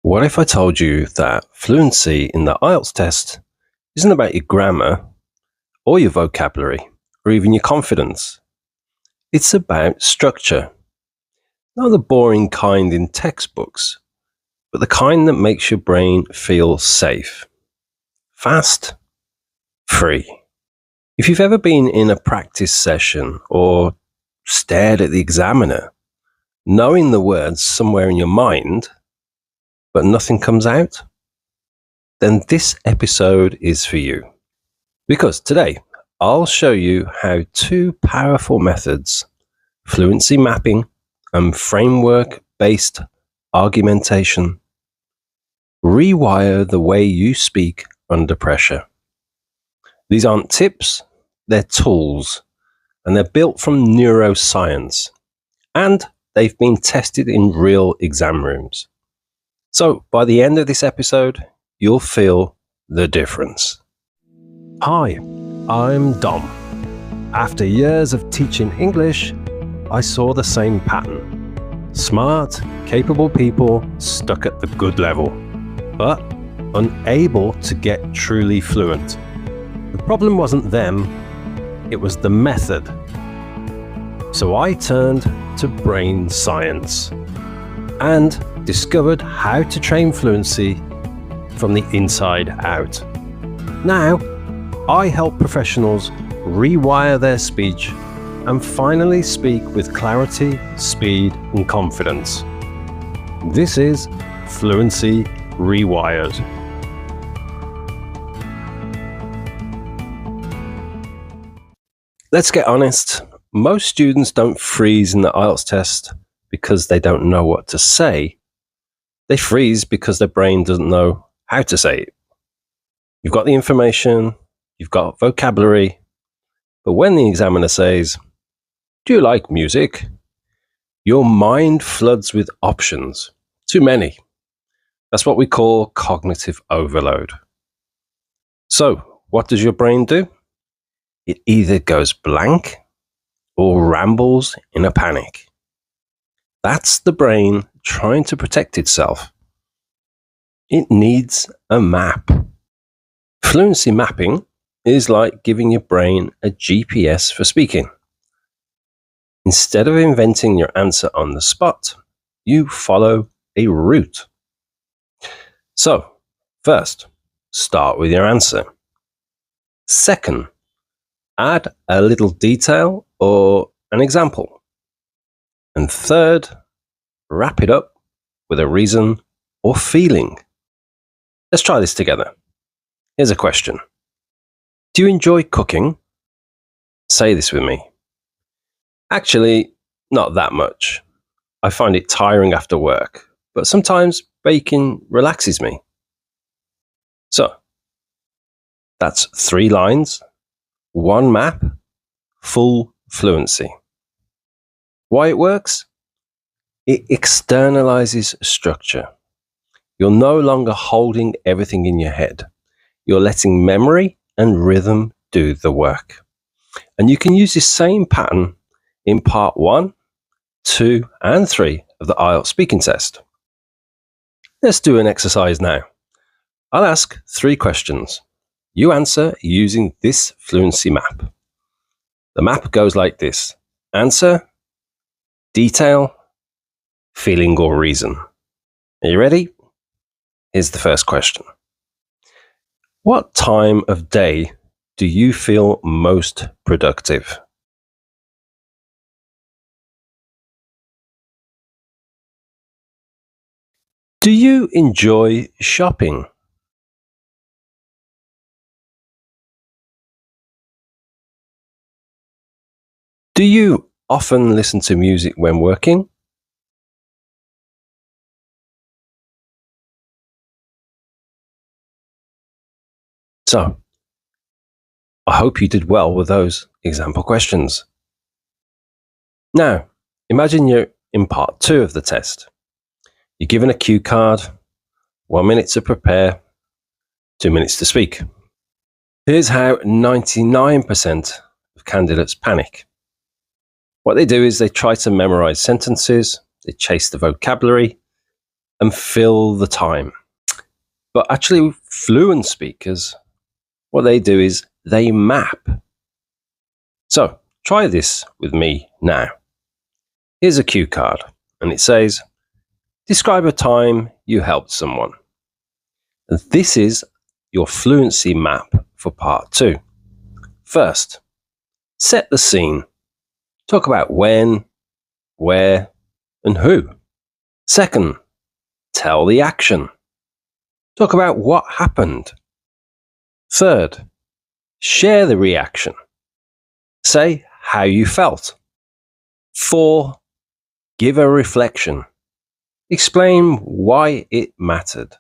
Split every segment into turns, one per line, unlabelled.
What if I told you that fluency in the IELTS test isn't about your grammar or your vocabulary or even your confidence? It's about structure. Not the boring kind in textbooks, but the kind that makes your brain feel safe, fast, free. If you've ever been in a practice session or stared at the examiner, knowing the words somewhere in your mind, but nothing comes out, then this episode is for you. Because today, I'll show you how two powerful methods, fluency mapping and framework-based argumentation, rewire the way you speak under pressure. These aren't tips, they're tools, and they're built from neuroscience, and they've been tested in real exam rooms. So by the end of this episode, you'll feel the difference. Hi, I'm Dom. After years of teaching English, I saw the same pattern. Smart, capable people stuck at the good level, but unable to get truly fluent. The problem wasn't them, it was the method. So I turned to brain science and discovered how to train fluency from the inside out. Now, I help professionals rewire their speech and finally speak with clarity, speed, and confidence. This is Fluency Rewired. Let's get honest. Most students don't freeze in the IELTS test because they don't know what to say. They freeze because their brain doesn't know how to say it. You've got the information, you've got vocabulary, but when the examiner says, "Do you like music?" your mind floods with options. Too many. That's what we call cognitive overload. So, what does your brain do? It either goes blank or rambles in a panic. That's the brain trying to protect itself. It needs a map. Fluency mapping is like giving your brain a GPS for speaking. Instead of inventing your answer on the spot, you follow a route. So, first, start with your answer. Second, add a little detail or an example. And third, wrap it up with a reason or feeling. Let's try this together. Here's a question. Do you enjoy cooking? Say this with me. Actually, not that much. I find it tiring after work, but sometimes baking relaxes me. So, that's 3 lines, 1 map, full fluency. Why it works? It externalizes structure. You're no longer holding everything in your head. You're letting memory and rhythm do the work. And you can use this same pattern in part 1, 2, and 3 of the IELTS speaking test. Let's do an exercise now. I'll ask 3 questions. You answer using this fluency map. The map goes like this. Answer, detail, feeling or reason. Are you ready? Here's the first question. What time of day do you feel most productive? Do you enjoy shopping? Do you often listen to music when working? So, I hope you did well with those example questions. Now, imagine you're in part 2 of the test. You're given a cue card, 1 minute to prepare, 2 minutes to speak. Here's how 99% of candidates panic. What they do is they try to memorize sentences, they chase the vocabulary, and fill the time. But actually, fluent speakers, what they do is they map. So try this with me now. Here's a cue card, and it says, describe a time you helped someone. And this is your fluency map for part 2. First, set the scene. Talk about when, where, and who. Second, tell the action. Talk about what happened. Third, share the reaction. Say how you felt. 4, give a reflection. Explain why it mattered.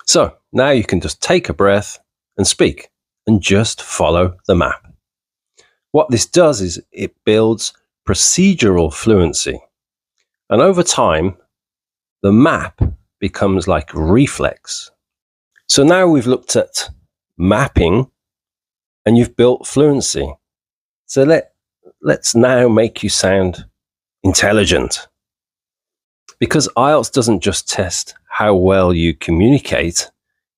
So now you can just take a breath and speak and just follow the map. What this does is it builds procedural fluency. And over time, the map becomes like reflex. So now we've looked at mapping and you've built fluency. So let's now make you sound intelligent. Because IELTS doesn't just test how well you communicate,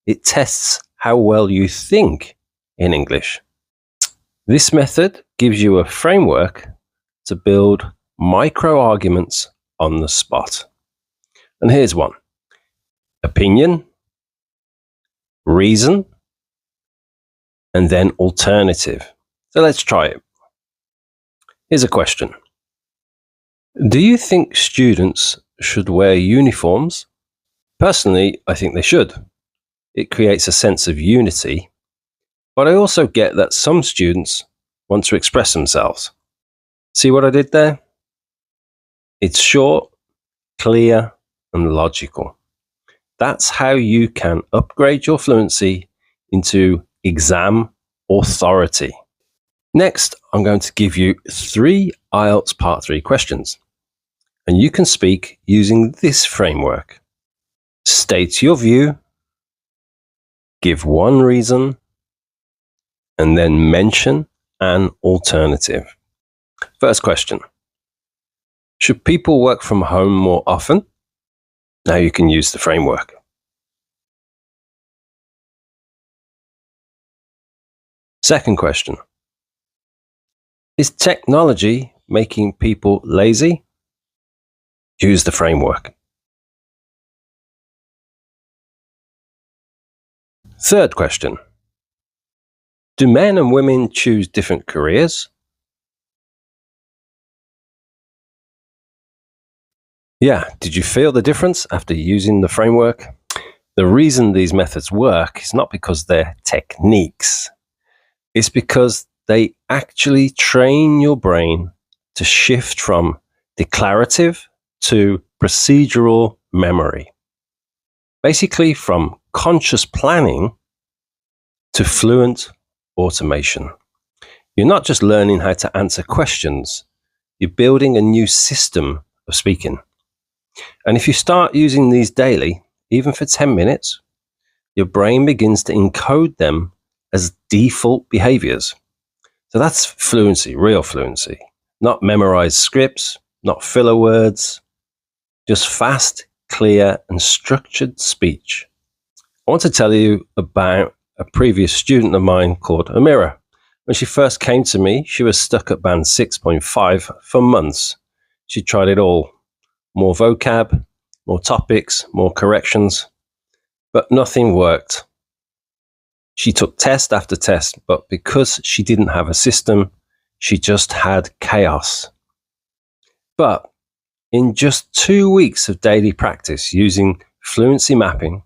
it tests how well you think in English. This method gives you a framework to build micro arguments on the spot. And here's one: opinion, reason, and then alternative. So let's try it. Here's a question. Do you think students should wear uniforms? Personally, I think they should. It creates a sense of unity, but I also get that some students want to express themselves. See what I did there? It's short, clear, and logical. That's how you can upgrade your fluency into exam authority. Next, I'm going to give you 3 IELTS Part 3 questions, and you can speak using this framework. State your view, give one reason, and then mention an alternative. First question: should people work from home more often? Now you can use the framework. Second question: is technology making people lazy? Use the framework. Third question: do men and women choose different careers? Yeah, did you feel the difference after using the framework? The reason these methods work is not because they're techniques. It's because they actually train your brain to shift from declarative to procedural memory. Basically from conscious planning to fluent automation. You're not just learning how to answer questions, you're building a new system of speaking. And if you start using these daily, even for 10 minutes, your brain begins to encode them as default behaviors. So that's fluency, real fluency. Not memorized scripts, not filler words, just fast, clear, and structured speech. I want to tell you about a previous student of mine called Amira. When she first came to me, she was stuck at band 6.5 for months. She tried it all. More vocab, more topics, more corrections, but nothing worked. She took test after test, but because she didn't have a system, she just had chaos. But in just 2 weeks of daily practice using fluency mapping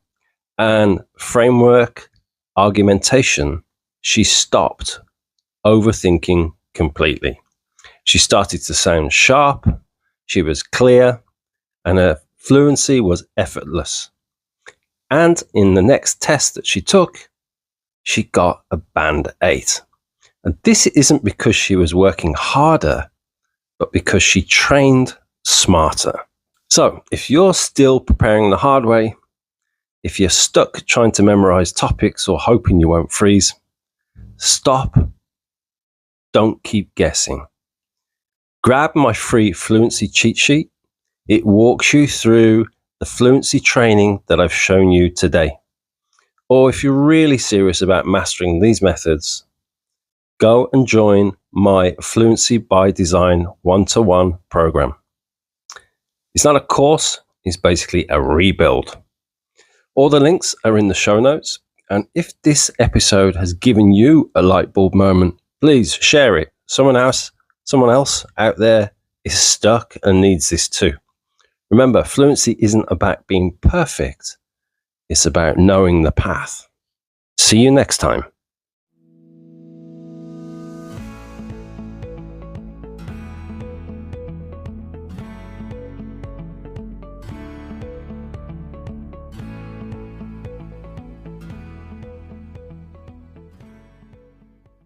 and framework argumentation, she stopped overthinking completely. She started to sound sharp, she was clear, and her fluency was effortless. And in the next test that she took, she got a band 8. And this isn't because she was working harder, but because she trained smarter. So if you're still preparing the hard way, if you're stuck trying to memorize topics or hoping you won't freeze, stop. Don't keep guessing. Grab my free fluency cheat sheet. It walks you through the fluency training that I've shown you today. Or if you're really serious about mastering these methods, go and join my Fluency by Design one-to-one program. It's not a course, it's basically a rebuild. All the links are in the show notes. And if this episode has given you a light bulb moment, please share it. Someone else out there is stuck and needs this too. Remember, fluency isn't about being perfect. It's about knowing the path. See you next time.